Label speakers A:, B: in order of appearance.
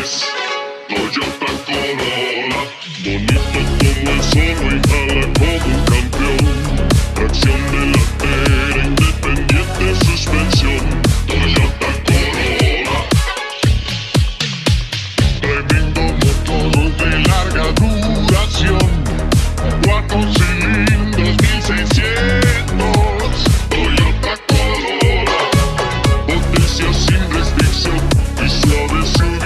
A: es Toyota Corolla. Bonito como el sol y jala como un campeón. Tracción delantera, independiente suspensión. Toyota Corolla. Tremendo motor de larga duración. 4 cilindros, 1600. Toyota Corolla. Potencia sin restricción y suave.